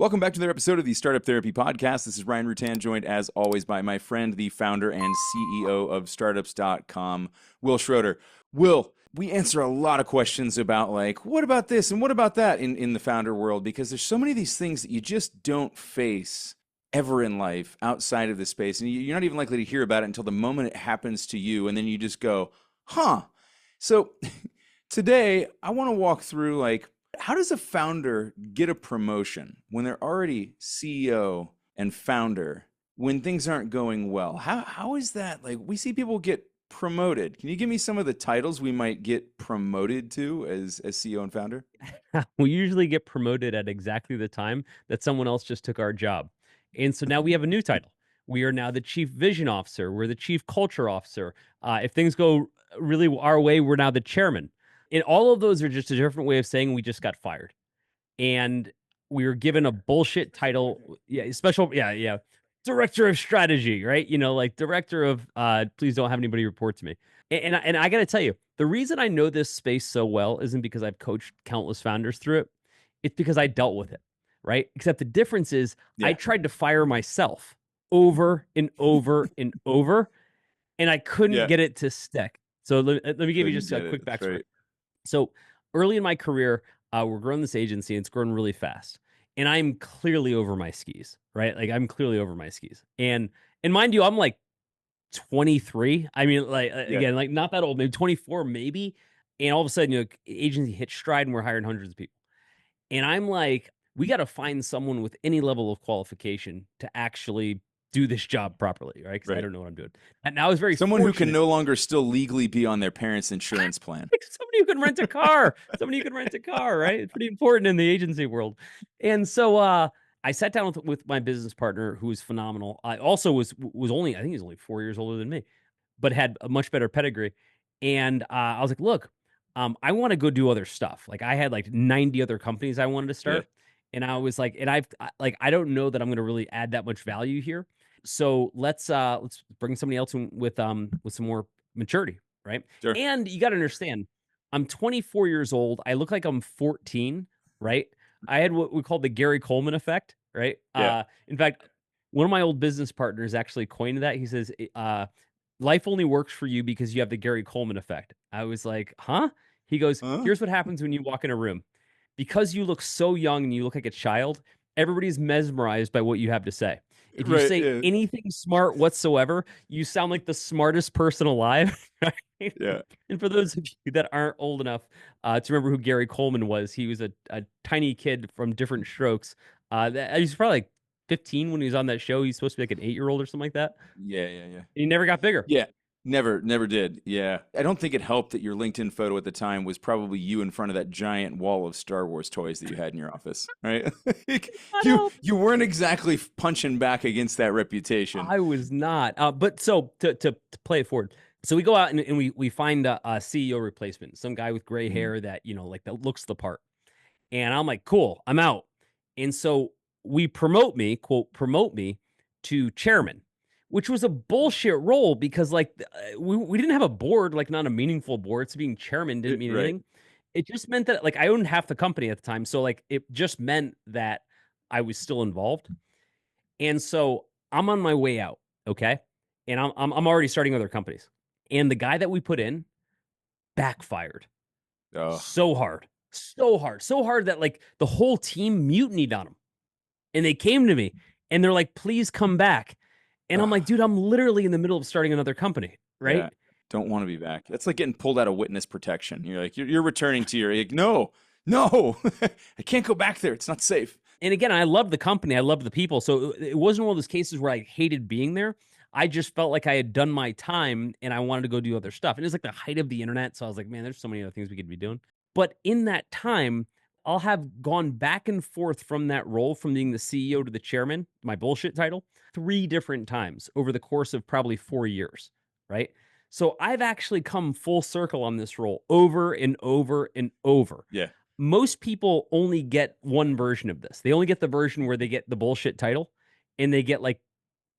Welcome back to another episode of the Startup Therapy Podcast. This is Ryan Rutan, joined as always by my friend, the founder and CEO of startups.com, Wil Schroter. Will, we answer a lot of questions about what about this and what about that in the founder world, because there's so many of these things that you just don't face ever in life outside of this space. And you're not even likely to hear about it until the moment it happens to you. And then you just go, huh. So today I want to walk through how does a founder get a promotion when they're already CEO and founder when things aren't going well? How is that? We see people get promoted. Can you give me some of the titles we might get promoted to as CEO and founder? We usually get promoted at exactly the time that someone else just took our job. And so now we have a new title. We are now the chief vision officer. We're the chief culture officer. If things go really our way, we're now the chairman. And all of those are just a different way of saying we just got fired. And we were given a bullshit title. Yeah, special. Yeah. Director of strategy, right? Like director of please don't have anybody report to me. And I got to tell you, the reason I know this space so well isn't because I've coached countless founders through it. It's because I dealt with it, right? Except the difference is I Yeah. tried to fire myself over and over and over, and I couldn't Yeah. get it to stick. So let me give you Couldn't just a get it. quick That's backstory. right. So early in my career, we're growing this agency and it's growing really fast. And I'm clearly over my skis, right? Like I'm clearly over my skis. And mind you, I'm like 23. I mean, Yeah. again, like not that old, maybe 24, maybe. And all of a sudden, agency hit stride and we're hiring hundreds of people. And I'm like, we got to find someone with any level of qualification to actually do this job properly, right? Because I Right. don't know what I'm doing. And I was very Someone who can fortunate. no longer still legally be on their parents' insurance plan. Like somebody who can rent a car. Somebody who can rent a car, right? It's pretty important in the agency world. And so I sat down with my business partner who was phenomenal. I also was only, I think he's only 4 years older than me, but had a much better pedigree. And I was like, look, I want to go do other stuff. Like I had like 90 other companies I wanted to Yeah. start. And I was like, and I don't know that I'm gonna really add that much value here. So let's bring somebody else in with some more maturity, right? Sure. And you got to understand, I'm 24 years old. I look like I'm 14, right? I had what we call the Gary Coleman effect, right? Yeah. In fact, one of my old business partners actually coined that. He says, life only works for you because you have the Gary Coleman effect. I was like, huh? He goes, Huh? here's what happens when you walk in a room. Because you look so young and you look like a child, everybody's mesmerized by what you have to say. If you Right. say Yeah. anything smart whatsoever, you sound like the smartest person alive. Right? Yeah. And for those of you that aren't old enough to remember who Gary Coleman was, he was a tiny kid from Different Strokes. He was probably like 15 when he was on that show. He's supposed to be like an 8-year-old or something like that. Yeah. Yeah. Yeah. He never got bigger. Yeah. Never did. Yeah. I don't think it helped that your LinkedIn photo at the time was probably you in front of that giant wall of Star Wars toys that you had in your office, right? I you know. you weren't exactly punching back against that reputation. I was not. But so to play it forward. So we go out and we find a CEO replacement, some guy with gray Mhm. hair that, like that looks the part. And I'm like, cool, I'm out. And so we promote me, quote, promote me to chairman, which was a bullshit role because we didn't have a board, like not a meaningful board. So being chairman didn't mean Right. anything. It just meant that like I owned half the company at the time. So like it just meant that I was still involved. And so I'm on my way out, okay? And I'm already starting other companies. And the guy that we put in backfired Oh, so hard, so hard, so hard that like the whole team mutinied on him. And they came to me and they're like, "Please come back." And I'm like, ugh. "Dude, I'm literally in the middle of starting another company, right?" Yeah. Don't want to be back. That's like getting pulled out of witness protection. You're like, you're returning to your, like, no, no, I can't go back there. It's not safe. And again, I love the company, I love the people. So it wasn't one of those cases where I hated being there. I just felt like I had done my time and I wanted to go do other stuff. And it's like the height of the internet. So I was like, man, there's so many other things we could be doing. But in that time, I'll have gone back and forth from that role, from being the CEO to the chairman, my bullshit title, 3 different times over the course of probably 4 years. Right. So I've actually come full circle on this role over and over and over. Yeah. Most people only get one version of this. They only get the version where they get the bullshit title and they get like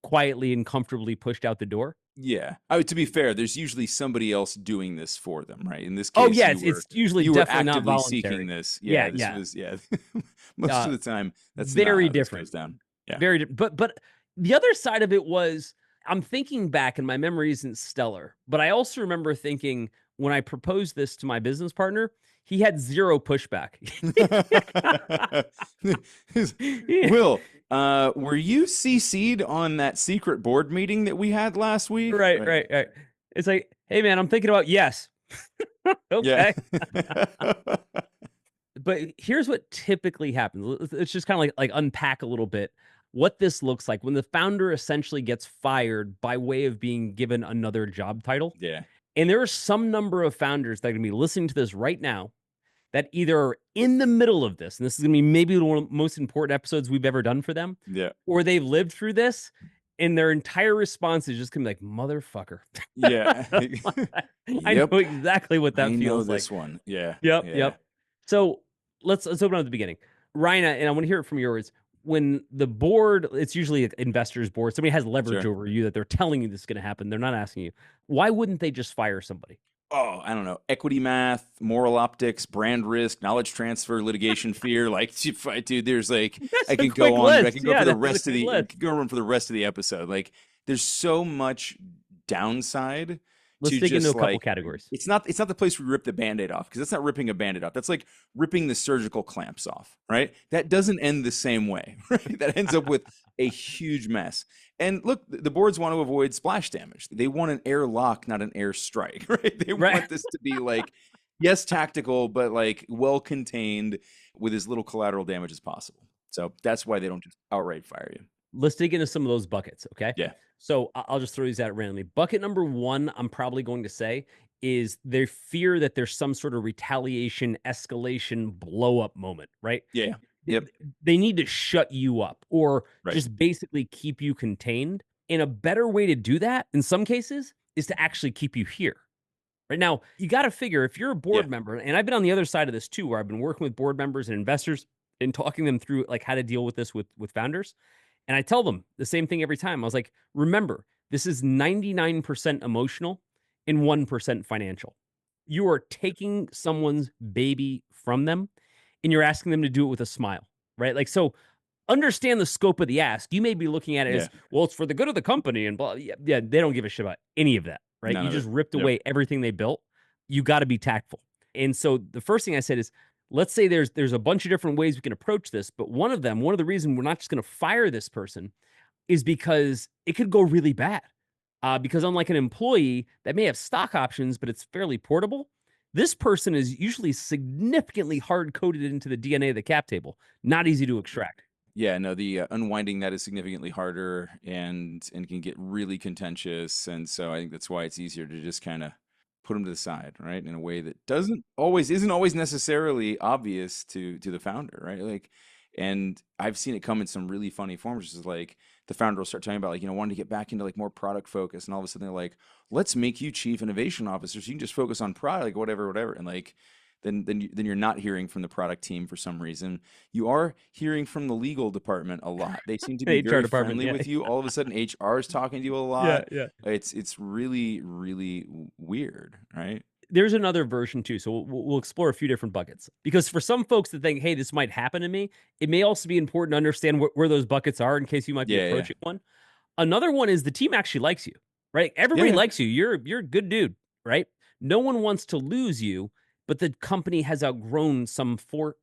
quietly and comfortably pushed out the door. Yeah. To be fair, there's usually somebody else doing this for them, right? In this Oh case, yeah, it's usually you were definitely not actively seeking voluntary. this. Yeah, Yeah, this yeah. was most Uh, of the time that's not very how this different. goes down. Yeah. But the other side of it was I'm thinking back and my memory isn't stellar, but I also remember thinking when I proposed this to my business partner, he had zero pushback. Yeah, Will, were you CC'd on that secret board meeting that we had last week? right, Right. right, right. It's like, hey man, I'm thinking about yes. Yeah. Okay. But here's what typically happens. Let's just kind of like unpack a little bit what this looks like when the founder essentially gets fired by way of being given another job title. Yeah. And there are some number of founders that are going to be listening to this right now that either are in the middle of this, and this is going to be maybe one of the most important episodes we've ever done for them, Yeah. or they've lived through this, and their entire response is just going to be like, motherfucker. Yeah. I Yep. know exactly what I that know feels like. this one. Yeah. Yep, Yeah. yep. So let's open up at the beginning. Ryan, and I want to hear it from your words. When the board, it's usually an investor's board, somebody has leverage Sure. over you that they're telling you this is going to happen. They're not asking you. Why wouldn't they just fire somebody? Oh, I don't know. Equity math, moral optics, brand risk, knowledge transfer, litigation fear. Like, dude, there's like, That's I a can quick go on. I list. can go Yeah, for the that is a rest of quick the, list. go on for the rest of the episode. Like, there's so much downside Let's to dig into just a couple like, categories. it's not the place we rip the band-aid off because that's not ripping a band-aid off. That's like ripping the surgical clamps off, right? That doesn't end the same way, right? That ends up with a huge mess. And look, the boards want to avoid splash damage. They want an air lock, not an air strike, right? They Right. want this to be like, yes, tactical, but like well contained with as little collateral damage as possible. So that's why they don't just outright fire you. Let's dig into some of those buckets, okay? Yeah. So I'll just throw these out randomly. Bucket number one, I'm probably going to say, is their fear that there's some sort of retaliation, escalation, blow up moment, right? Yeah. th- Yep. they need to shut you up or Right. just basically keep you contained. And a better way to do that in some cases is to actually keep you here. Right now, you got to figure if you're a Yeah. board member, and I've been on the other side of this too, where I've been working with board members and investors and talking them through like how to deal with this with founders. And I tell them the same thing every time. I was like, remember, this is 99% emotional and 1% financial. You are taking someone's baby from them and you're asking them to do it with a smile, right? Like, so understand the scope of the ask. You may be looking at it Yeah. as, well, it's for the good of the company and blah. Yeah, yeah, they don't give a shit about any of that, right? None You of it. just ripped Yep. away everything they built. You got to be tactful. And so the first thing I said is, let's say there's a bunch of different ways we can approach this, but one of the reasons we're not just going to fire this person is because it could go really bad. Because unlike an employee that may have stock options, but it's fairly portable, this person is usually significantly hard coded into the DNA of the cap table. Not easy to extract. Yeah, no, the unwinding that is significantly harder and can get really contentious, and so I think that's why it's easier to just kind of put them to the side, right, in a way that isn't always necessarily obvious to the founder, right? Like, and I've seen it come in some really funny forms, just like the founder will start talking about like wanting to get back into like more product focus, and all of a sudden they're like, let's make you chief innovation officer so you can just focus on product, like whatever, and like then you're not hearing from the product team for some reason. You are hearing from the legal department a lot. They seem to be HR very department, friendly yeah. with you. All of a sudden, HR is talking to you a lot. Yeah. It's really weird, right? There's another version too. So we'll explore a few different buckets because for some folks that think, hey, this might happen to me, it may also be important to understand where those buckets are in case you might be Yeah, approaching one. Another one is the team actually likes you, right? Everybody yeah, likes you. You're a good dude, right? No one wants to lose you, but the company has outgrown some force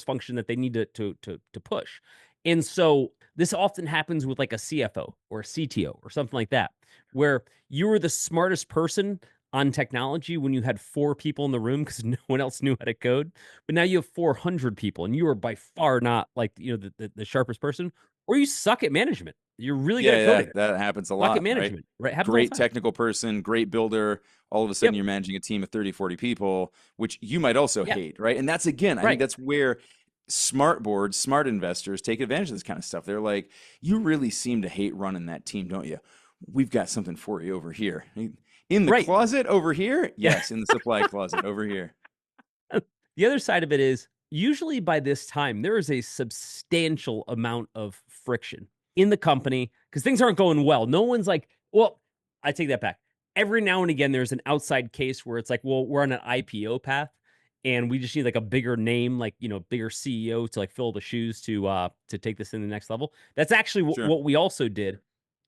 function that they need to push. And so this often happens with like a CFO or a CTO or something like that, where you were the smartest person on technology when you had 4 people in the room because no one else knew how to code. But now you have 400 people and you are by far not like, the sharpest person, or you suck at management. You're really good at yeah. coding. That happens a Suck at lot, right? management, right? Happens all the Great time. technical person, great builder. All of a sudden, Yep. you're managing a team of 30, 40 people, which you might also Yeah. hate, right? And that's again, I think Right. that's where smart boards, smart investors take advantage of this kind of stuff. They're like, you really seem to hate running that team, don't you? We've got something for you over here. In the Right. closet over here? Yeah. Yes, in the supply closet over here. The other side of it is usually by this time, there is a substantial amount of friction in the company because things aren't going well. No one's like, well, I take that back. Every now and again, there's an outside case where it's like, well, we're on an IPO path and we just need like a bigger name, like, bigger CEO to like fill the shoes to take this in the next level. That's actually Sure. what we also did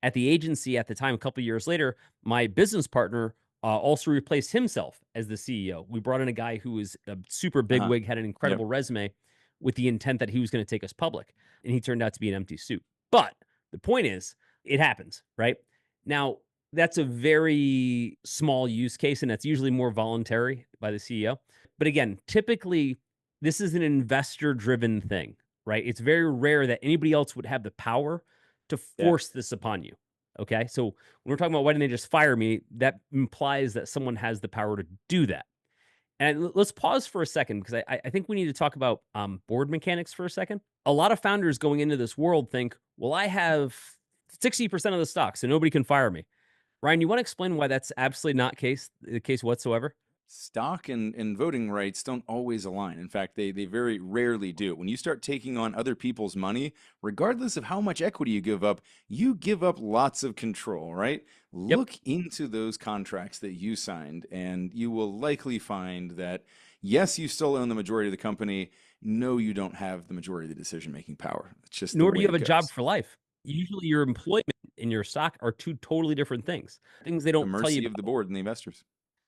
at the agency at the time. A couple of years later, my business partner also replaced himself as the CEO. We brought in a guy who was a super big Uh-huh. wig, had an Yep. incredible resume with the intent that he was going to take us public. And he turned out to be an empty suit. But the point is, it happens, right? Now, that's a very small use case, and that's usually more voluntary by the CEO. But again, typically, this is an investor driven thing, right? It's very rare that anybody else would have the power to Yeah. force this upon you. Okay. So when we're talking about why didn't they just fire me, that implies that someone has the power to do that. And let's pause for a second because I think we need to talk about board mechanics for a second. A lot of founders going into this world think, well, I have 60% of the stock, so nobody can fire me. Ryan, you want to explain why that's absolutely not the case whatsoever? Stock and voting rights don't always align. In fact, they very rarely do. When you start taking on other people's money, regardless of how much equity you give up lots of control, right? Yep. Look into those contracts that you signed, and you will likely find that, yes, you still own the majority of the company. No, you don't have the majority of the decision-making power. It's just the Nor do way you have it a job goes. for life. Usually your employment and your stock are two totally different things. Things they The don't tell you mercy of the about. board and the investors.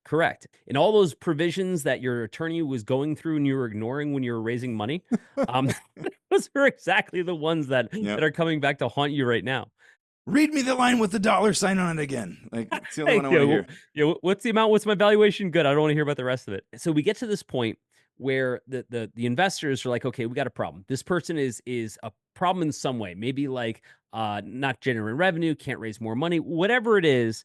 Correct. And all those provisions that your attorney was going through and you were ignoring when you were raising money, um, those are exactly the ones that Yep. are coming back to haunt you right now. Read me the line with the dollar sign on it again. Like, it's the only one Hey, I want to hear. what's the amount? What's my valuation? Good. I don't want to hear about the rest of it. So we get to this point where the investors are like, okay, we got a problem. This person is a problem in some way. Maybe like not generating revenue, can't raise more money, whatever it is.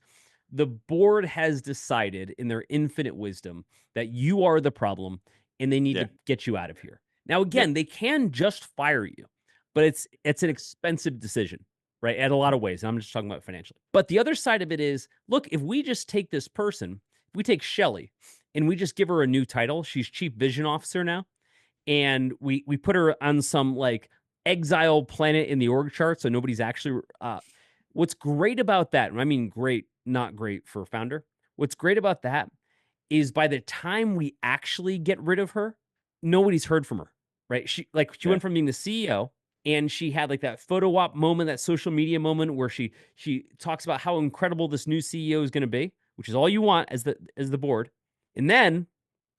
The board has decided in their infinite wisdom that you are the problem and they need Yeah. to get you out of here. Now, Yep. again, they can just fire you, but it's an expensive decision, right? In a lot of ways. I'm just talking about financially. But the other side of it is, look, if we just take this person, if we take Shelly and we just give her a new title, she's chief vision officer now, and we put her on some like exile planet in the org chart, so nobody's actually. What's great about that, and I mean great, not great for a founder. What's great about that is by the time we actually get rid of her, nobody's heard from her, right? She Yeah. went from being the CEO and she had like that photo op moment, that social media moment where she talks about how incredible this new CEO is going to be, which is all you want as the board. And then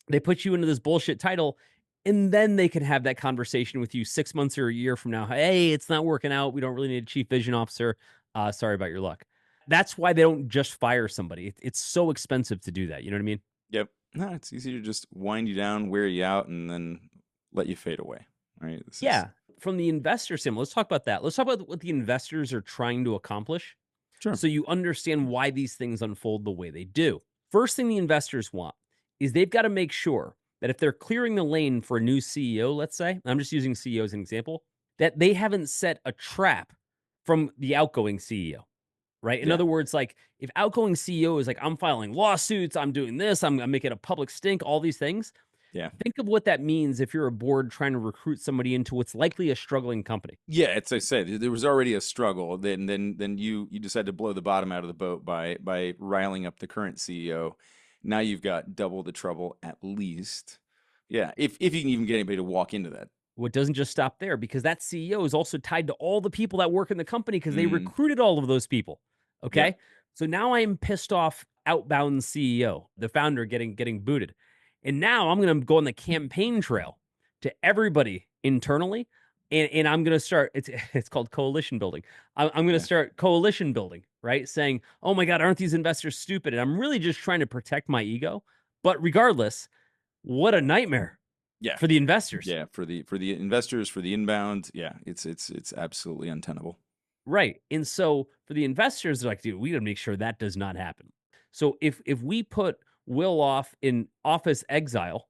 they put you into this bullshit title and then they can have that conversation with you 6 months or a year from now. Hey, it's not working out. We don't really need a chief vision officer. Sorry about your luck. That's why they don't just fire somebody. It's so expensive to do that. You know what I mean? Yep. No, it's easy to just wind you down, wear you out, and then let you fade away. Right. This is Yeah. From the investor sim, let's talk about that. Let's talk about what the investors are trying to accomplish sure. so you understand why these things unfold the way they do. First thing the investors want is they've got to make sure that if they're clearing the lane for a new CEO, let's say, I'm just using CEO as an example, that they haven't set a trap from the outgoing CEO, right? In Yeah. other words, like if outgoing CEO is like, I'm filing lawsuits, I'm doing this, I'm making a public stink, all these things. Yeah. Think of what that means if you're a board trying to recruit somebody into what's likely a struggling company. Yeah. It's I said there was already a struggle. Then you decide to blow the bottom out of the boat by riling up the current CEO. Now you've got double the trouble at least. Yeah. If you can even get anybody to walk into that. What doesn't just stop there because that CEO is also tied to all the people that work in the company because they Mm, recruited all of those people. yep. Okay. So now I am pissed off outbound CEO, the founder getting booted. And now I'm going to go on the campaign trail to everybody internally. And I'm going to start, it's called coalition building. I'm going to Yeah. start coalition building, right? Saying, oh my God, aren't these investors stupid? And I'm really just trying to protect my ego. But regardless, what a nightmare Yeah. for the investors. Yeah. For the investors, for the inbound. Yeah. It's absolutely untenable. Right. And so for the investors, they're like, dude, we got to make sure that does not happen. So if we put Will off in office exile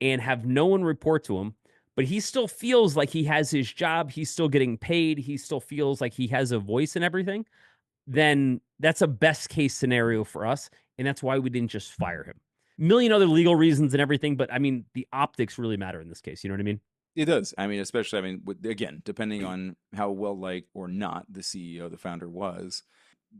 and have no one report to him, but he still feels like he has his job, he's still getting paid, he still feels like he has a voice and everything, then that's a best case scenario for us. And that's why we didn't just fire him. Million other legal reasons and everything, but I mean, the optics really matter in this case. You know what I mean? It does. I mean, especially, again, depending on how well liked or not the CEO, the founder was,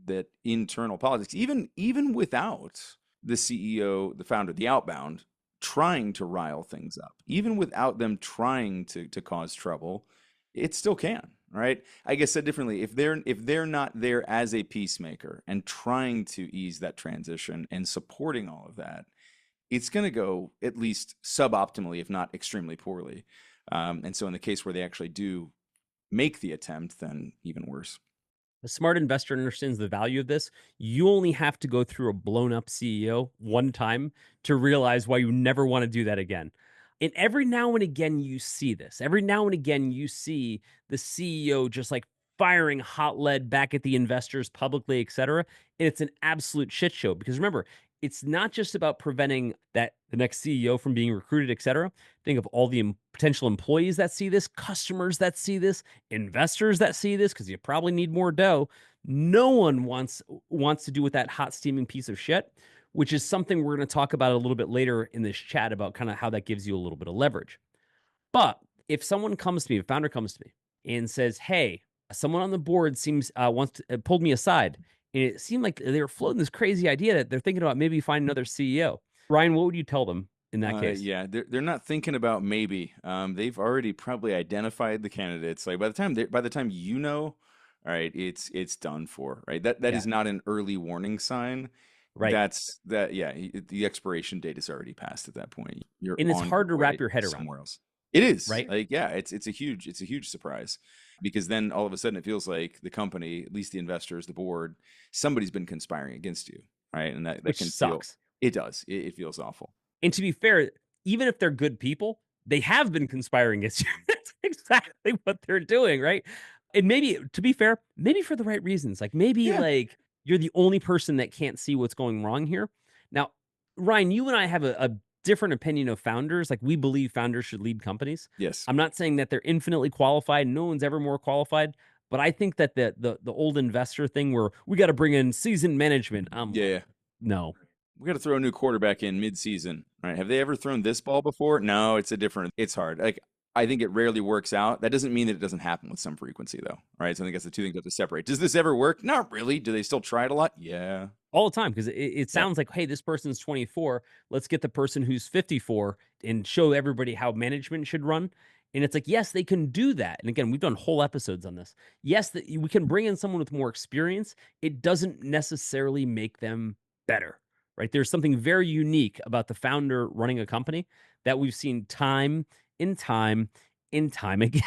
that internal politics, even without the CEO, the founder, the outbound trying to rile things up, even without them trying to cause trouble, it still can, right? I guess said differently, if they're not there as a peacemaker and trying to ease that transition and supporting all of that, it's going to go at least suboptimally, if not extremely poorly. And so in the case where they actually do make the attempt, then even worse. A smart investor understands the value of this. You only have to go through a blown up CEO one time to realize why you never want to do that again. And every now and again, you see this. Every now and again, you see the CEO just like firing hot lead back at the investors publicly, et cetera. And it's an absolute shit show because remember, it's not just about preventing that the next CEO from being recruited, et cetera. Think of all the potential employees that see this, customers that see this, investors that see this, because you probably need more dough. No one wants to do with that hot steaming piece of shit, which is something we're going to talk about a little bit later in this chat about kind of how that gives you a little bit of leverage. But if someone comes to me, a founder comes to me and says, "Hey, someone on the board seems pulled me aside, and it seemed like they were floating this crazy idea that they're thinking about maybe find another CEO." Ryan, what would you tell them in that case? Yeah, they're not thinking about maybe. They've already probably identified the candidates. Like by the time you know, all right, it's done for, right? That Yeah, is not an early warning sign. right. Yeah, the expiration date is already passed at that point. You're And it's on your hard to wrap way your head around, somewhere else. It is right? like, yeah, it's a huge surprise because then all of a sudden it feels like the company, at least the investors, the board, somebody's been conspiring against you, right? And that Which can feel, sucks. it does, it feels awful. And to be fair, even if they're good people, they have been conspiring against you. That's exactly what they're doing, right? And maybe, to be fair, maybe for the right reasons. Like maybe Yeah. like you're the only person that can't see what's going wrong here. Now, Ryan, you and I have a different opinion of founders. Like we believe founders should lead companies. Yes. I'm not saying that they're infinitely qualified. No one's ever more qualified. But I think that the old investor thing where we got to bring in seasoned management. I'm Yeah, like, yeah. no. We got to throw a new quarterback in mid-season, right? Have they ever thrown this ball before? No, it's hard. Like, I think it rarely works out. That doesn't mean that it doesn't happen with some frequency, though, right? So I think that's the two things you have to separate. Does this ever work? Not really. Do they still try it a lot? Yeah. All the time because it Yeah. sounds like, hey, this person's 24. Let's get the person who's 54 and show everybody how management should run. And it's like, yes, they can do that. And again, we've done whole episodes on this. Yes, that we can bring in someone with more experience. It doesn't necessarily make them better, right? There's something very unique about the founder running a company that we've seen time and time and time again.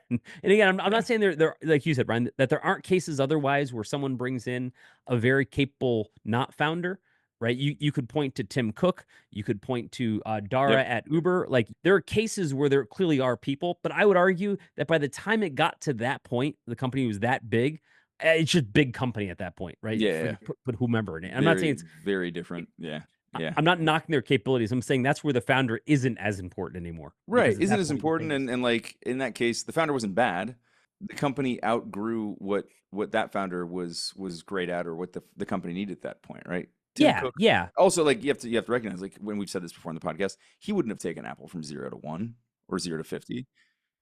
And again, I'm Yeah. not saying they're like you said, Brian, that there aren't cases otherwise where someone brings in a very capable not founder, right? You could point to Tim Cook, you could point to Dara Yep. at Uber. Like there are cases where there clearly are people, but I would argue that by the time it got to that point, the company was that big. It's just big company at that point, right? Yeah. Yeah. Put whomever in it. I'm not saying Very, it's. very different. Yeah. Yeah. I'm not knocking their capabilities. I'm saying that's where the founder isn't as important anymore Right. because at Isn't that as point you're important. famous. And like in that case, the founder wasn't bad. The company outgrew what that founder was great at or what the company needed at that point, right? Tim Yeah, Cook. yeah, Also, like you have to recognize, like when we've said this before in the podcast, he wouldn't have taken Apple from 0 to 1 or 0 to 50,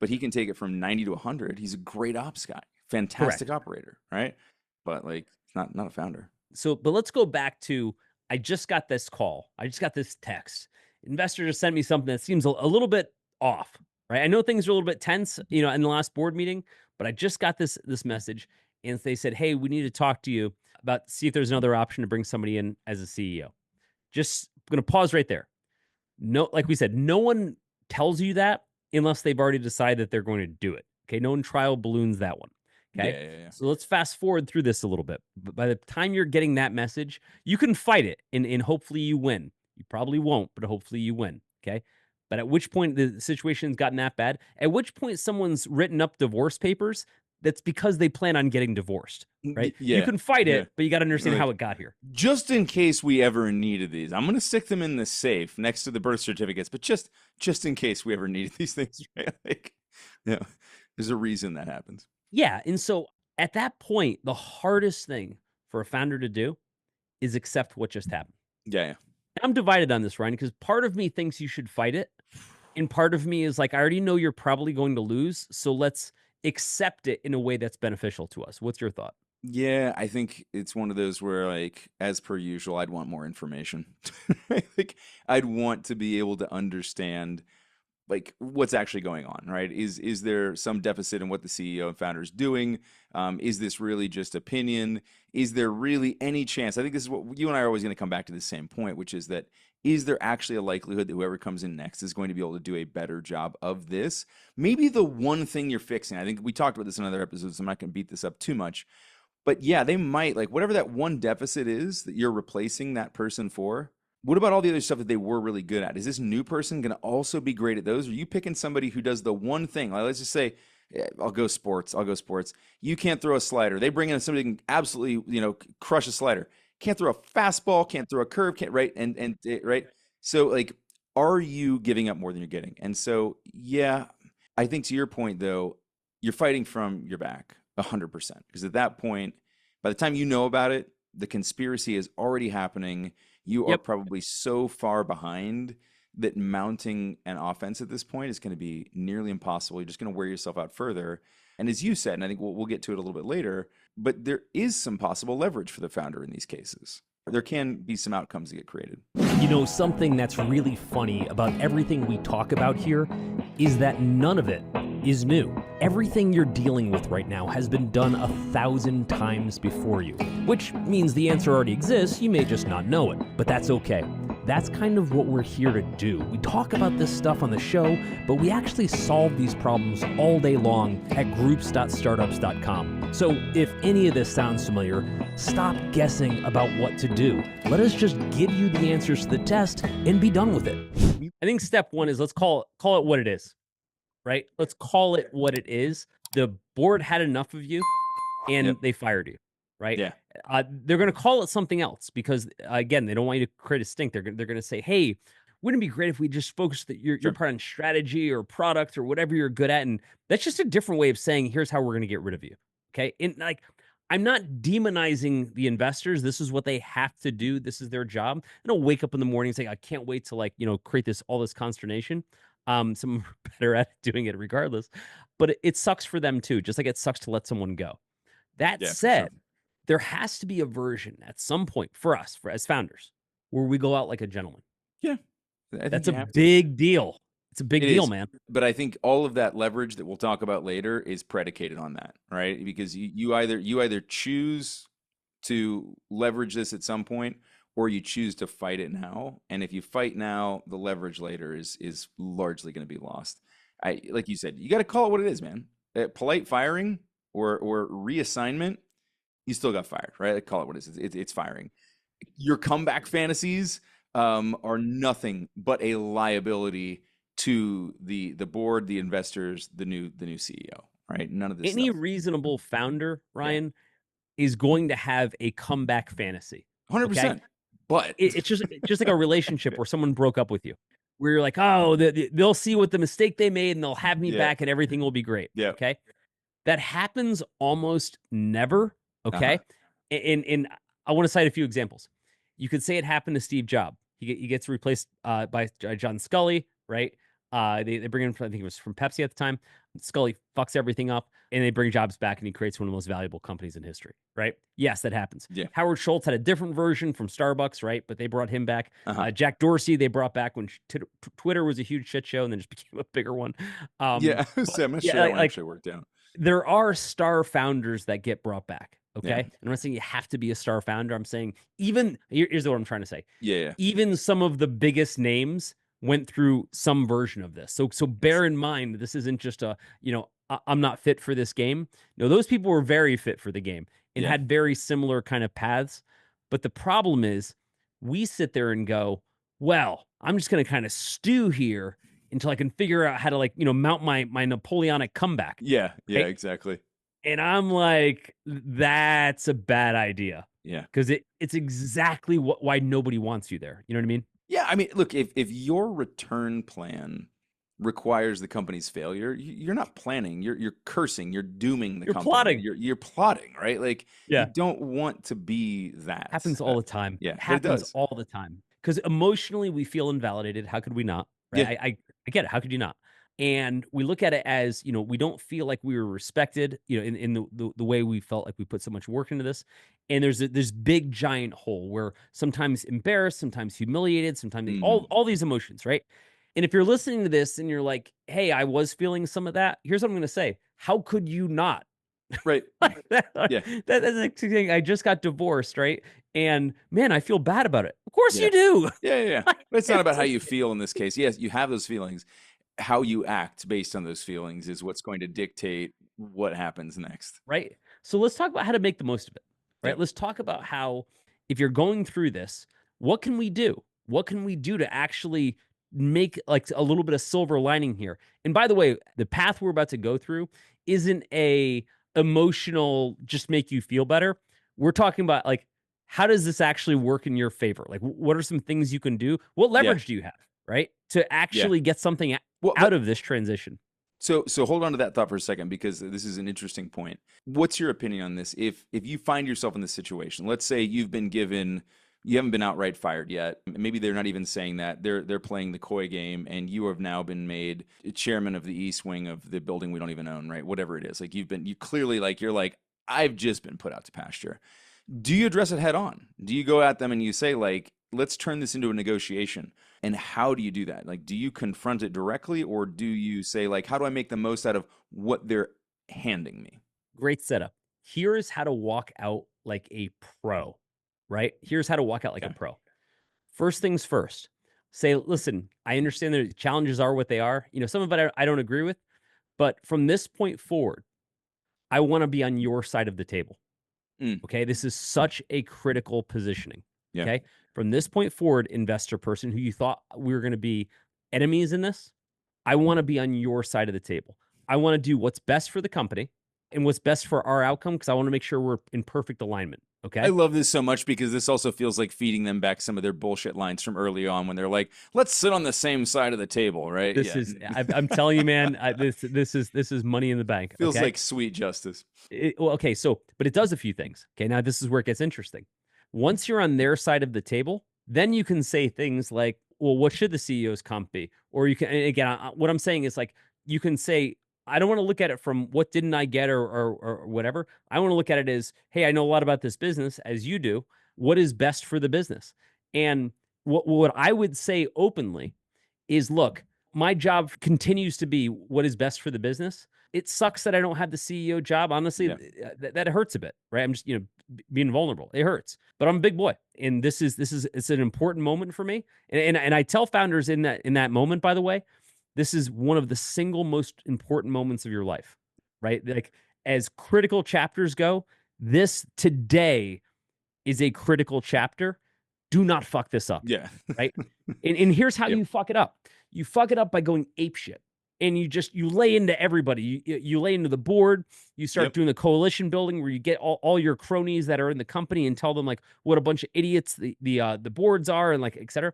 but he can take it from 90 to 100. He's a great ops guy, fantastic correct. operator, right? But like, it's not a founder. So, but let's go back to I just got this call. I just got this text. Investor just sent me something that seems a little bit off, right? I know things are a little bit tense, in the last board meeting, but I just got this message and they said, "Hey, we need to talk to you about see if there's another option to bring somebody in as a CEO." Just going to pause right there. No, like we said, no one tells you that unless they've already decided that they're going to do it. Okay. No one trial balloons that one. Okay. Yeah, yeah, yeah. So let's fast forward through this a little bit. But by the time you're getting that message, you can fight it and hopefully you win. You probably won't, but hopefully you win. Okay. But at which point the situation's gotten that bad, at which point someone's written up divorce papers, that's because they plan on getting divorced, right? You Yeah, can fight yeah. it, but you got to understand Like, how it got here. just in case we ever needed these, I'm gonna stick them in the safe next to the birth certificates. But just in case we ever needed these things, right? Like, yeah, there's a reason that happens. Yeah. And so at that point, the hardest thing for a founder to do is accept what just happened. Yeah, yeah. I'm divided on this, Ryan, because part of me thinks you should fight it. And part of me is like, I already know you're probably going to lose. So let's accept it in a way that's beneficial to us. What's your thought? Yeah, I think it's one of those where, like, as per usual, I'd want more information. Like, I'd want to be able to understand like what's actually going on, right? Is there some deficit in what the CEO and founder is doing? Is this really just opinion? Is there really any chance? I think this is what you and I are always going to come back to the same point, which is that is there actually a likelihood that whoever comes in next is going to be able to do a better job of this? Maybe the one thing you're fixing. I think we talked about this in other episodes. So I'm not going to beat this up too much, but yeah, they might like whatever that one deficit is that you're replacing that person for. What about all the other stuff that they were really good at? Is this new person going to also be great at those? Or are you picking somebody who does the one thing? Like, let's just say, I'll go sports. I'll go sports. You can't throw a slider. They bring in somebody who can absolutely, crush a slider. Can't throw a fastball. Can't throw a curve. Can't right right. So like, are you giving up more than you're getting? And so yeah, I think to your point though, you're fighting from your back 100% because at that point, by the time you know about it, the conspiracy is already happening. You are Yep. probably so far behind that mounting an offense at this point is going to be nearly impossible. You're just going to wear yourself out further. And as you said, and I think we'll get to it a little bit later, but there is some possible leverage for the founder in these cases. There can be some outcomes that get created. You know, something that's really funny about everything we talk about here is that none of it is new. Everything you're dealing with right now has been done 1,000 times before you, which means the answer already exists, you may just not know it, but that's okay. That's kind of what we're here to do. We talk about this stuff on the show, but we actually solve these problems all day long at groups.startups.com. So if any of this sounds familiar, stop guessing about what to do. Let us just give you the answers to the test and be done with it. I think step one is let's call it what it is, right? Let's call it what it is. The board had enough of you and Yep. they fired you, right? Yeah. They're going to call it something else because, again, they don't want you to create a stink. They're going to say, hey, wouldn't it be great if we just focused your Sure. part on strategy or product or whatever you're good at? And that's just a different way of saying, here's how we're going to get rid of you. Okay. And like, I'm not demonizing the investors. This is what they have to do. This is their job. I don't wake up in the morning and say, I can't wait to create all this consternation. Some are better at doing it regardless, but it sucks for them too. Just like it sucks to let someone go. That Yeah, for said, sure. there has to be a version at some point for us, as founders, where we go out like a gentleman. Yeah. I think That's you a have to. big deal. It's a big It deal, is. man. But I think all of that leverage that we'll talk about later is predicated on that, right? Because you either choose to leverage this at some point or you choose to fight it now. And if you fight now, the leverage later is largely going to be lost. I like you said, you got to call it what it is, man. Polite firing or reassignment, you still got fired, right? Like, call it what it is. It's firing. Your comeback fantasies are nothing but a liability to the board, the investors, the new CEO, right? None of this Any stuff. reasonable founder, Yeah, Ryan, is going to have a comeback fantasy. Okay. 100%. But It's just like a relationship where someone broke up with you, where you're like, oh, they'll see what the mistake they made and they'll have me yeah, back and everything will be great. yeah, Okay. That happens almost never. uh-huh, Okay. And I want to cite a few examples. You could say it happened to Steve Jobs. He gets replaced by John Scully, right? They bring him, I think it was from Pepsi at the time. Scully fucks everything up and they bring Jobs back and he creates one of the most valuable companies in history, right? Yes, that happens. yeah, Howard Schultz had a different version from Starbucks, right? But they brought him back. uh-huh, Jack Dorsey, they brought back when Twitter was a huge shit show and then just became a bigger one. yeah. But So I'm not yeah, sure that one like actually worked out. there are star founders that get brought back. Okay. Yeah, And I'm not saying you have to be a star founder. I'm saying here's what I'm trying to say. yeah, yeah. Even some of the biggest names went through some version of this. So bear in mind, this isn't just I'm not fit for this game. No, those people were very fit for the game and Yeah. had very similar kind of paths. But the problem is we sit there and go, well, I'm just going to kind of stew here until I can figure out how to mount my Napoleonic comeback. Yeah, yeah, Okay. exactly. And I'm like, that's a bad idea Yeah. because it's exactly why nobody wants you there. You know what I mean? Yeah, I mean, look, if your return plan requires the company's failure, you're not planning, you're cursing, you're dooming the You're company. plotting. You're plotting, right? Like you Yeah. don't want to be that. Happens all the time. Yeah, but it Happens does. all the time. Because emotionally we feel invalidated. How could we not? Yeah. Right. I get it. How could you not? And we look at it as, we don't feel like we were respected, in the way we felt like we put so much work into this. And there's this big giant hole where sometimes embarrassed, sometimes humiliated, sometimes all these emotions, right? And if you're listening to this and you're like, hey, I was feeling some of that, here's what I'm going to say. How could you not? Right. Yeah. That's like saying I just got divorced, right? And man, I feel bad about it. Of course you do. Yeah. But it's not about how you feel in this case. Yes, you have those feelings. How you act based on those feelings is what's going to dictate what happens next. Right. So let's talk about how to make the most of it. Right. Yeah. Let's talk about how, if you're going through this, what can we do? What can we do to actually make like a little bit of silver lining here? And by the way, the path we're about to go through isn't a emotional, just make you feel better. We're talking about like, how does this actually work in your favor? Like, what are some things you can do? What leverage do you have, right, to actually get something out of this transition? So hold on to that thought for a second, because this is an interesting point. What's your opinion on this? If you find yourself in this situation, let's say you haven't been outright fired yet. Maybe they're not even saying that. They're playing the coy game, and you have now been made chairman of the east wing of the building we don't even own, right? Whatever it is. Like you clearly you're like, I've just been put out to pasture. Do you address it head on? Do you go at them and you say like, let's turn this into a negotiation? And how do you do that? Like, do you confront it directly, or do you say like, how do I make the most out of what they're handing me? Great setup. Here's how to walk out like a pro, right? Here's how to walk out like a pro. First things first, say, listen, I understand the challenges are what they are. Some of it I don't agree with, but from this point forward, I want to be on your side of the table. Okay. This is such a critical positioning. Yeah. Okay. From this point forward, investor person who you thought we were going to be enemies in this, I want to be on your side of the table. I want to do what's best for the company and what's best for our outcome, because I want to make sure we're in perfect alignment. Okay. I love this so much because this also feels like feeding them back some of their bullshit lines from early on when they're like, let's sit on the same side of the table, right? I'm telling you, man, this is money in the bank. Feels like sweet justice. But it does a few things. Okay. Now this is where it gets interesting. Once you're on their side of the table, then you can say things like, well, what should the CEO's comp be? Or you can, and again, what I'm saying is like, you can say, I don't want to look at it from what didn't I get or whatever. I want to look at it as, hey, I know a lot about this business as you do. What is best for the business? And what I would say openly is, look, my job continues to be what is best for the business. It sucks that I don't have the CEO job. Honestly, that hurts a bit, right? I'm just, being vulnerable. It hurts, but I'm a big boy. And it's an important moment for me. And I tell founders in that moment, by the way, this is one of the single most important moments of your life, right? Like, as critical chapters go, this today is a critical chapter. Do not fuck this up. Yeah. Right. And here's how you fuck it up. You fuck it up by going apeshit. And you lay into everybody. You lay into the board. You start doing the coalition building where you get all your cronies that are in the company and tell them like what a bunch of idiots the boards are and like, et cetera.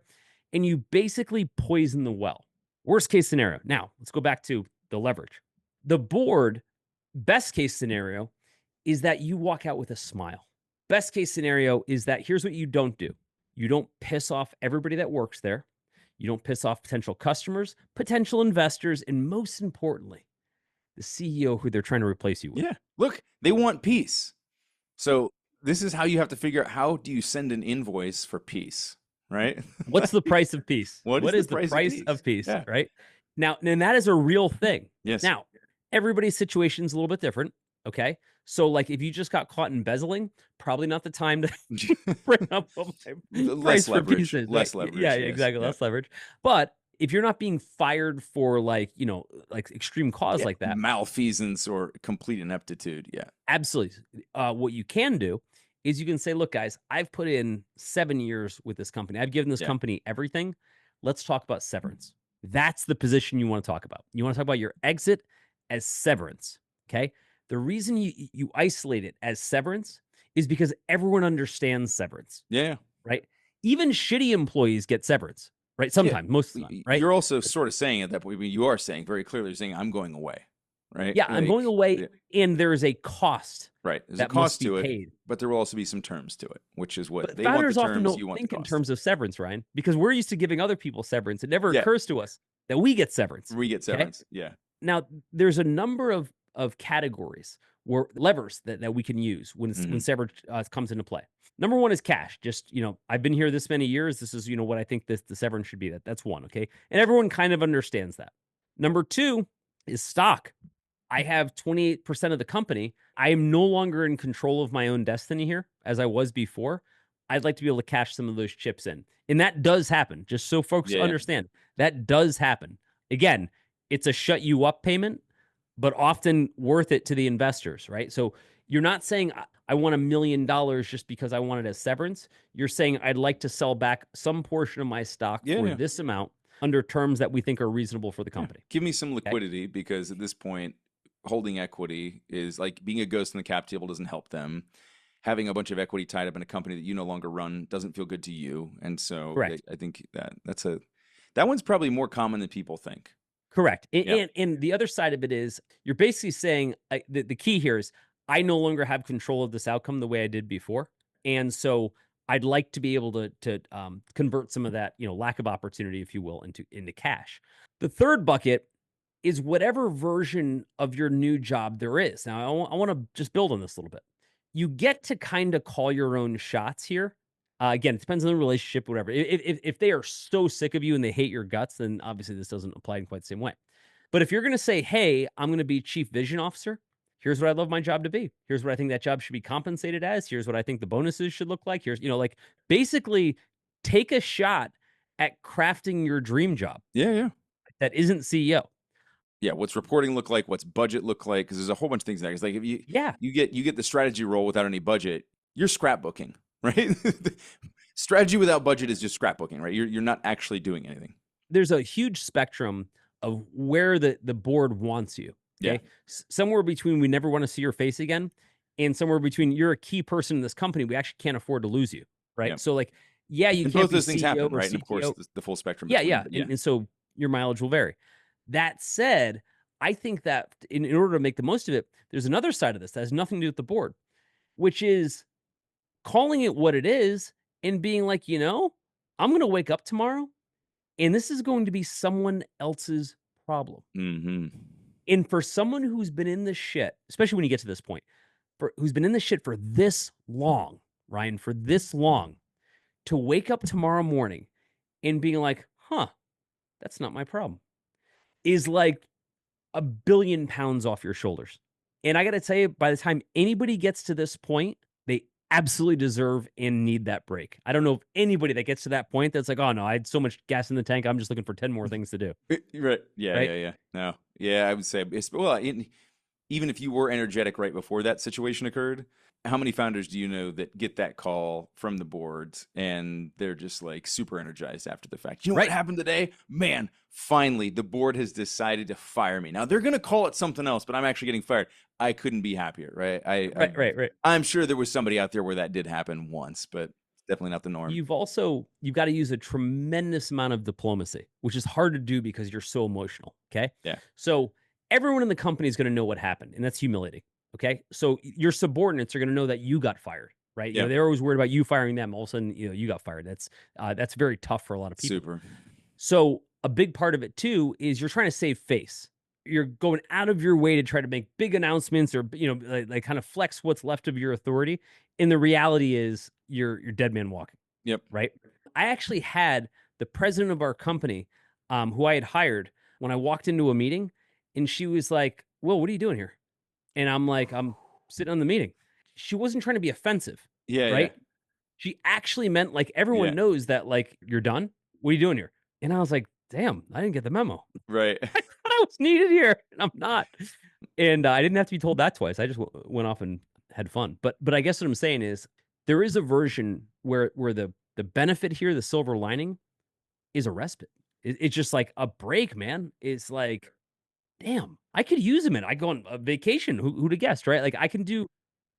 And you basically poison the well. Worst case scenario. Now, let's go back to the leverage. The board, best case scenario is that you walk out with a smile. Best case scenario is that here's what you don't do. You don't piss off everybody that works there. You don't piss off potential customers, potential investors, and most importantly, the CEO who they're trying to replace you with. Yeah. Look, they want peace. So this is how you have to figure out, how do you send an invoice for peace? Right? What's the price of peace? What is the price of peace? Yeah. Right? Now, and that is a real thing. Yes. Now, everybody's situation is a little bit different. Okay. So, like, if you just got caught embezzling, probably not the time to bring up what my price for peace is. Less leverage. Yeah, exactly. Less leverage. But if you're not being fired for like extreme cause like that, malfeasance or complete ineptitude. Yeah. Absolutely. What you can do is you can say, look, guys, I've put in 7 years with this company. I've given this company everything. Let's talk about severance. That's the position you want to talk about. You want to talk about your exit as severance. Okay. The reason you isolate it as severance is because everyone understands severance. Yeah. Right. Even shitty employees get severance, right? Sometimes, most of the time, right? You're also sort of saying at that point, you are saying very clearly, you're saying, I'm going away, right? Yeah, I'm going away, and there is a cost Right. There's a that must cost be to it, paid. but there will also be some terms to it, which is what But they want the founders often terms, don't you want the think in cost. terms of severance, Ryan, because we're used to giving other people severance. It never Yeah. occurs to us that we get severance. We get Okay? severance. Yeah. Now, there's a number of categories or levers that we can use when Mhm. severance comes into play. Number one is cash. Just, I've been here this many years. This is, what I think the severance should be. That's one, okay? And everyone kind of understands that. Number two is stock. I have 28% of the company. I am no longer in control of my own destiny here as I was before. I'd like to be able to cash some of those chips in. And that does happen. Just so folks Yeah. understand, that does happen. Again, it's a shut you up payment, but often worth it to the investors, right? So you're not saying I want $1 million just because I wanted a severance. You're saying I'd like to sell back some portion of my stock for Yeah. this amount under terms that we think are reasonable for the Yeah. company. Give me some liquidity because at this point, holding equity is like being a ghost in the cap table doesn't help them. Having a bunch of equity tied up in a company that you no longer run doesn't feel good to you. And so Correct. I think that one's probably more common than people think. Correct. Yep. And the other side of it is you're basically saying the key here is I no longer have control of this outcome the way I did before. And so I'd like to be able to convert some of that, lack of opportunity, if you will, into cash. The third bucket is whatever version of your new job there is. Now, I want to just build on this a little bit. You get to kind of call your own shots here. Again, it depends on the relationship, whatever. If they are so sick of you and they hate your guts, then obviously this doesn't apply in quite the same way. But if you're going to say, hey, I'm going to be chief vision officer, here's what I'd love my job to be. Here's what I think that job should be compensated as. Here's what I think the bonuses should look like. Here's, like basically take a shot at crafting your dream job. Yeah. That isn't CEO. Yeah, what's reporting look like? What's budget look like? Because there's a whole bunch of things there. It's like if you get the strategy role without any budget, you're scrapbooking, right? Strategy without budget is just scrapbooking, right? You're not actually doing anything. There's a huge spectrum of where the board wants you. Okay, somewhere between we never want to see your face again, and somewhere between you're a key person in this company. We actually can't afford to lose you, right? Yep. So like, you and can't both be those things CEO happen, or right? And of course, CTO. the full spectrum. Yeah. Between, And so your mileage will vary. That said, I think that in order to make the most of it, there's another side of this that has nothing to do with the board, which is calling it what it is and being like, I'm going to wake up tomorrow and this is going to be someone else's problem. Mm-hmm. And for someone who's been in this shit, especially when you get to this point, who's been in this shit for this long, Ryan, for this long, to wake up tomorrow morning and being like, that's not my problem, is like $1 billion off your shoulders. And I got to tell you, by the time anybody gets to this point, they absolutely deserve and need that break. I don't know of anybody that gets to that point that's like, oh no, I had so much gas in the tank. I'm just looking for 10 more things to do. Right. Yeah. Right? Yeah. No. Yeah. I would say, even if you were energetic right before that situation occurred, how many founders do you know that get that call from the boards and they're just like super energized after the fact? You know what happened today? Man, finally, the board has decided to fire me. Now they're going to call it something else, but I'm actually getting fired. I couldn't be happier, right? Right. I'm sure there was somebody out there where that did happen once, but definitely not the norm. You've got to use a tremendous amount of diplomacy, which is hard to do because you're so emotional. Okay. Yeah. So everyone in the company is going to know what happened, and that's humiliating. Okay. So your subordinates are going to know that you got fired, right? Yeah. They're always worried about you firing them. All of a sudden, you got fired. That's very tough for a lot of people. Super. So a big part of it too is you're trying to save face. You're going out of your way to try to make big announcements or, like kind of flex what's left of your authority. And the reality is you're dead man walking. Yep. Right. I actually had the president of our company, who I had hired, when I walked into a meeting, and she was like, "Well, what are you doing here?" And I'm like, "I'm sitting on the meeting." She wasn't trying to be offensive. Yeah. Right. Yeah. She actually meant like everyone knows that like you're done. What are you doing here? And I was like, damn, I didn't get the memo. Right. I thought I was needed here, and I'm not. And I didn't have to be told that twice. I just went off and had fun. But I guess what I'm saying is there is a version where the benefit here, the silver lining, is a respite. It's just like a break, man. It's like, damn, I could use a minute. I go on a vacation. Who'd have guessed, right? Like I can do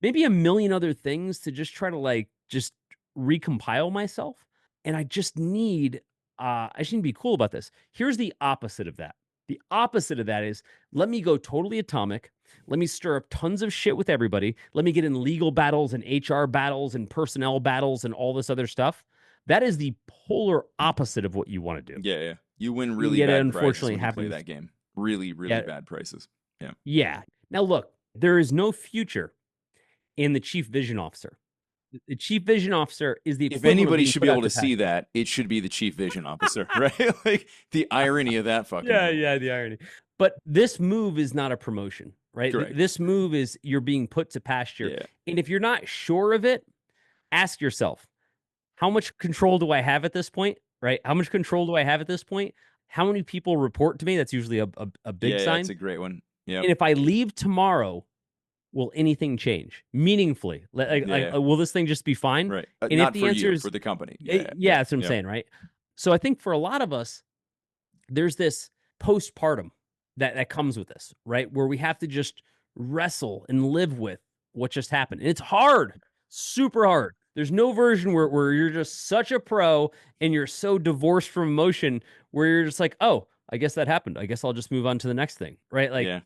maybe a million other things to just try to like just recompile myself. And I just need to be cool about this. Here's the opposite of that. The opposite of that is let me go totally atomic. Let me stir up tons of shit with everybody. Let me get in legal battles and HR battles and personnel battles and all this other stuff. That is the polar opposite of what you want to do. Yeah. You win And really yet, bad prices unfortunately, when you play happens. that game. Really Yeah. bad prices. Yeah. Yeah. Now, look, there is no future in the chief vision officer. The chief vision officer is the If equivalent of anybody being should put be out able to to see pasture. that, it should be the chief vision officer, right? Like the irony of that fucking Yeah, move. yeah, the irony. But this move is not a promotion, right? Correct. This move is you're being put to pasture. Yeah. And if you're not sure of it, ask yourself, how much control do I have at this point? Right? How much control do I have at this point? How many people report to me? That's usually a big Yeah, sign. that's a great one. Yeah. And if I leave tomorrow, will anything change meaningfully? Yeah. Will this thing just be fine? Right. And if Not the for answer you, is for the company. yeah, that's what I'm saying, right? So I think for a lot of us, there's this postpartum that comes with this, right? Where we have to just wrestle and live with what just happened. And it's hard, super hard. There's no version where you're just such a pro and you're so divorced from emotion where you're just like, oh, I guess that happened. I guess I'll just move on to the next thing, right? Like, Yeah.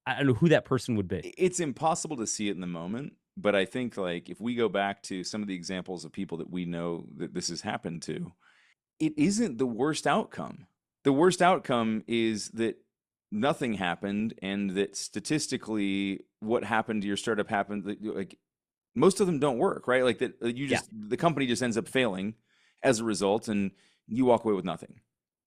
I don't know who that person would be. It's impossible to see it in the moment, but I think like if we go back to some of the examples of people that we know that this has happened to, it isn't the worst outcome. The worst outcome is that nothing happened and that statistically what happened to your startup happened, like most of them don't work, right? Like that the company just ends up failing as a result and you walk away with nothing,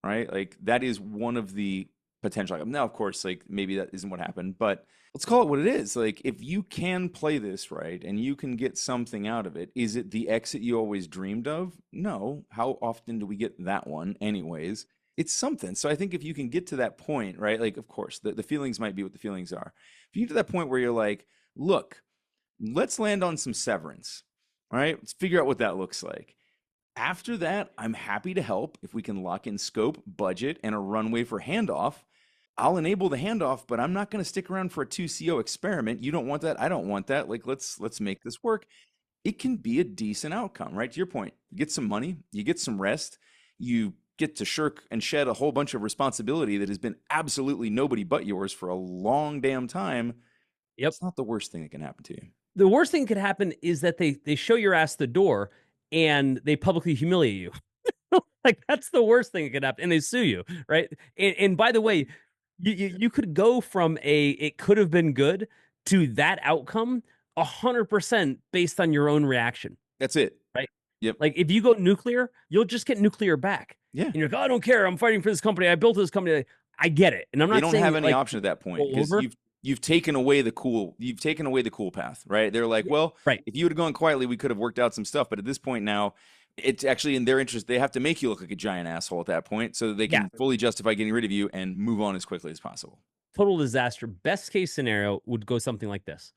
right? Like that is one of the potential outcomes. Now, of course, like maybe that isn't what happened, but let's call it what it is. Like if you can play this right and you can get something out of it, is it the exit you always dreamed of? No. How often do we get that one anyways? It's something. So I think if you can get to that point, right? Like, of course, the feelings might be what the feelings are. If you get to that point where you're like, look, let's land on some severance, all right? Let's figure out what that looks like. After that, I'm happy to help if we can lock in scope, budget, and a runway for handoff. I'll enable the handoff, but I'm not going to stick around for a 2CO experiment. You don't want that. I don't want that. Like, let's make this work. It can be a decent outcome, right? To your point, you get some money, you get some rest, you get to shirk and shed a whole bunch of responsibility that has been absolutely nobody but yours for a long damn time. Yep. It's not the worst thing that can happen to you. The worst thing that could happen is that they show your ass the door and they publicly humiliate you. Like that's the worst thing that could happen, and they sue you, right? And by the way, you could go from it could have been good to that outcome 100% based on your own reaction. That's it. Right. Yep. Like if you go nuclear, you'll just get nuclear back. Yeah. And you're like, oh, I don't care. I'm fighting for this company. I built this company. I get it. And I'm not They don't saying have any like, option at that point because you've taken away the cool path, right? They're like, well, right. If you would have gone quietly, we could have worked out some stuff. But at this point now, it's actually in their interest. They have to make you look like a giant asshole at that point so that they can fully justify getting rid of you and move on as quickly as possible. Total disaster. Best case scenario would go something like this.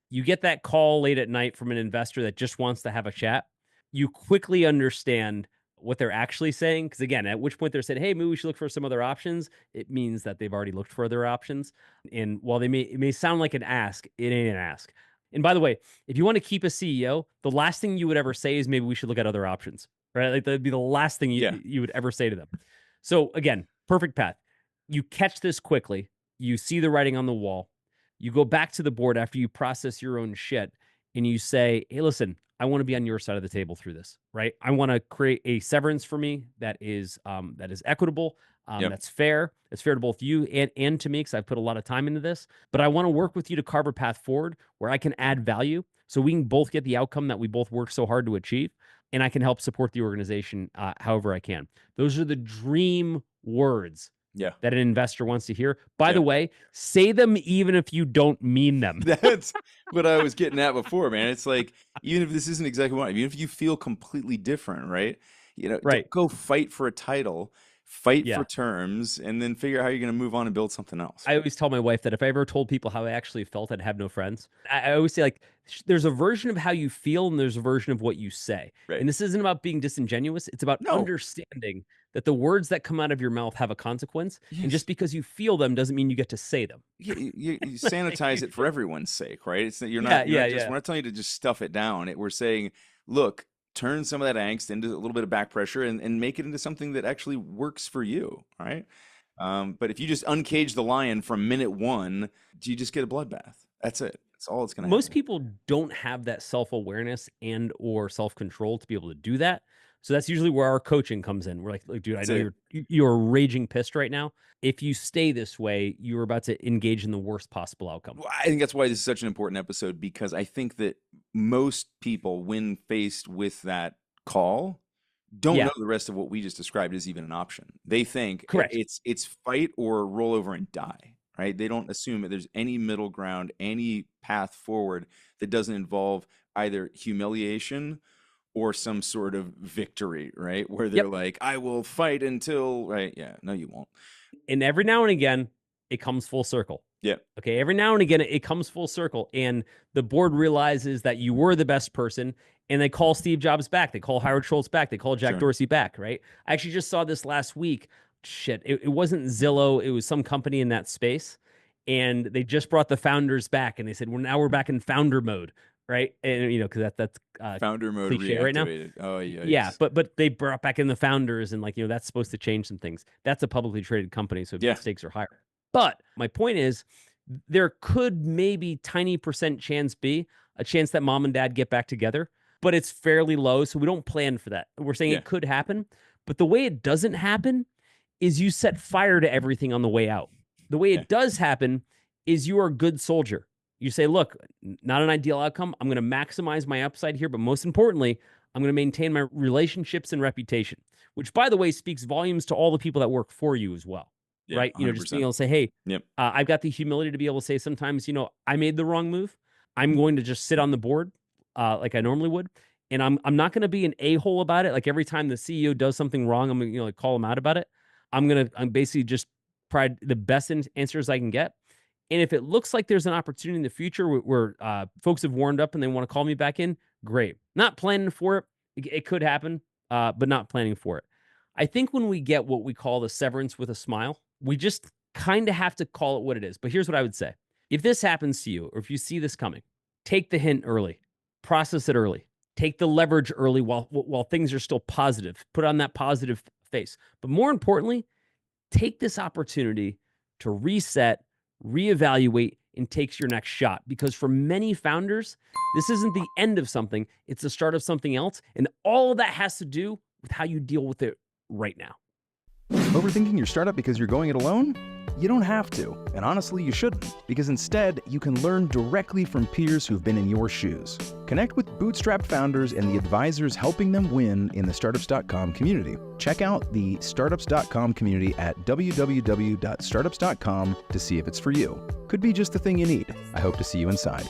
You get that call late at night from an investor that just wants to have a chat. You quickly understand what they're actually saying. Because again, at which point they're saying, hey, maybe we should look for some other options. It means that they've already looked for other options. And while it may sound like an ask, it ain't an ask. And by the way, if you want to keep a CEO, the last thing you would ever say is maybe we should look at other options, right? Like that'd be the last thing you would ever say to them. So again, perfect path. You catch this quickly. You see the writing on the wall. You go back to the board after you process your own shit and you say, hey, listen, I want to be on your side of the table through this, right? I want to create a severance for me that is equitable, that's fair. It's fair to both you and to me because I've put a lot of time into this. But I want to work with you to carve a path forward where I can add value so we can both get the outcome that we both work so hard to achieve. And I can help support the organization however I can. Those are the dream words that an investor wants to hear. By the way, say them even if you don't mean them. That's what I was getting at before, man. It's like, even if this isn't exactly what, even if you feel completely different, right? You know, don't go fight for a title, fight for terms, and then figure out how you're going to move on and build something else. I always tell my wife that if I ever told people how I actually felt, I'd have no friends. I always say, like, there's a version of how you feel and there's a version of what you say. Right. And this isn't about being disingenuous. It's about understanding that the words that come out of your mouth have a consequence. Yes. And just because you feel them doesn't mean you get to say them. You sanitize it for everyone's sake, right? It's you're not, we're not telling you to just stuff it down. We're saying, look, turn some of that angst into a little bit of back pressure and make it into something that actually works for you, right? But if you just uncage the lion from minute one, you just get a bloodbath. That's it. That's all it's going to happen. Most people don't have that self-awareness and or self-control to be able to do that. So that's usually where our coaching comes in. We're like dude, I know you're raging pissed right now. If you stay this way, you're about to engage in the worst possible outcome. Well, I think that's why this is such an important episode, because I think that most people, when faced with that call, don't know the rest of what we just described is even an option. They think it's fight or roll over and die. Right? They don't assume that there's any middle ground, any path forward that doesn't involve either humiliation or some sort of victory, right? Where they're like, I will fight until, right? Yeah, no, you won't. And every now and again, it comes full circle. Yeah. Okay. Every now and again, it comes full circle. And the board realizes that you were the best person, and they call Steve Jobs back. They call Howard Schultz back. They call Jack Dorsey back, right? I actually just saw this last week. Shit, it wasn't Zillow. It was some company in that space. And they just brought the founders back, and they said, well, now we're back in founder mode, right? And, you know, because that's founder mode cliche right now. Oh, yeah. Yeah, but they brought back in the founders, and like, you know, that's supposed to change some things. That's a publicly traded company, so stakes are higher. But my point is, there could maybe tiny % chance be a chance that mom and dad get back together, but it's fairly low, so we don't plan for that. We're saying it could happen, but the way it doesn't happen is you set fire to everything on the way out. The way it does happen is you are a good soldier. You say, look, not an ideal outcome. I'm going to maximize my upside here, but most importantly, I'm going to maintain my relationships and reputation, which, by the way, speaks volumes to all the people that work for you as well. Yeah, right? 100%. You know, just being able to say, hey, I've got the humility to be able to say sometimes, you know, I made the wrong move. I'm going to just sit on the board like I normally would. And I'm not going to be an a-hole about it. Like every time the CEO does something wrong, I'm going to, you know, like call him out about it. I'm basically just provide the best answers I can get. And if it looks like there's an opportunity in the future where folks have warmed up and they want to call me back in, great. Not planning for it. It could happen, but not planning for it. I think when we get what we call the severance with a smile, we just kind of have to call it what it is. But here's what I would say. If this happens to you, or if you see this coming, take the hint early, process it early, take the leverage early while things are still positive, put on that positive face. But more importantly, take this opportunity to reset, reevaluate, and take your next shot. Because for many founders, this isn't the end of something, it's the start of something else. And all of that has to do with how you deal with it right now. Overthinking your startup because you're going it alone? You don't have to, and honestly, you shouldn't, because instead, you can learn directly from peers who've been in your shoes. Connect with bootstrapped founders and the advisors helping them win in the Startups.com community. Check out the Startups.com community at www.startups.com to see if it's for you. Could be just the thing you need. I hope to see you inside.